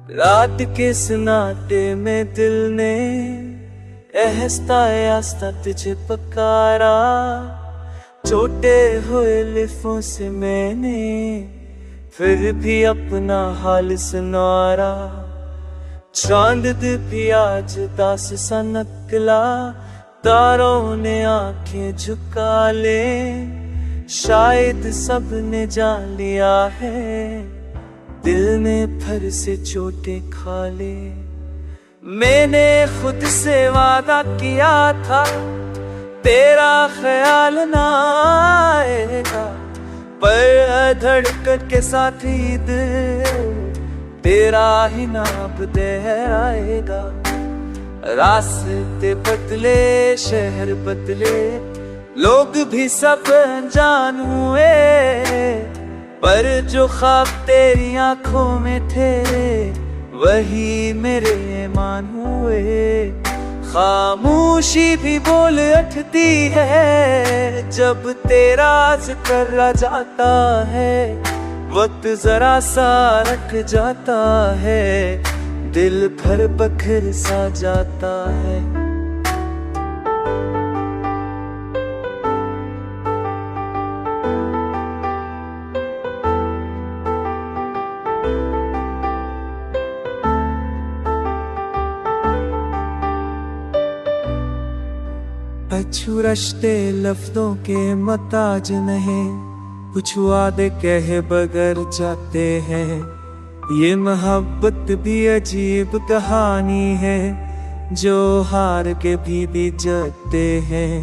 रात के सन्नाटे में दिल ने आहिस्ता आहिस्ता तुझे पुकारा। छोटे हुए लिफों से मैंने फिर भी अपना हाल सुनारा। चांद भी आज दास सा निकला, तारों ने आंखें झुका ले। शायद सबने जान लिया है, दिल ने फिर से चोटें खा ले। मैंने खुद से वादा किया था, तेरा ख्याल ना आएगा, पर धड़कन के साथ ही दिल तेरा ही नाम दोहराएगा। रास्ते बदले, शहर बदले, लोग भी सब अनजान हुए, पर जो ख्वाब तेरी आंखों में थे वही मेरे ईमान हुए। खामोशी भी बोल उठती है जब तेरा जिक्र जाता है। वक्त जरा सा रख जाता है, दिल भर बखर सा जाता है। अच्छू रश्ते लफ्जों के मताज नहीं, कुछ वादे कहे बगैर जाते हैं। ये मोहब्बत भी अजीब कहानी है, जो हार के भी जाते हैं।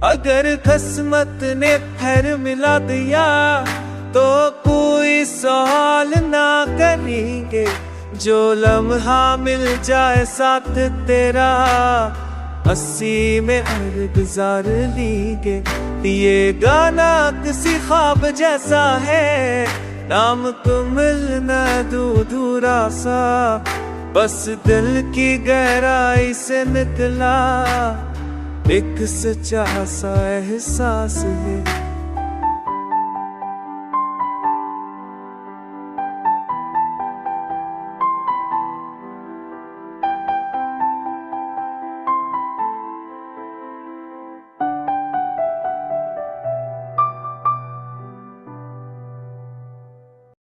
अगर किस्मत ने फिर मिला दिया तो कोई सवाल ना करेंगे। जो लम्हा मिल जाए साथ तेरा, 80 में हर गुजार लीगे। ये गाना किसी ख्वाब जैसा है, नाम को मिलना दूरा सा, बस दिल की गहराई से निकला एक सच्चा सा एहसास है।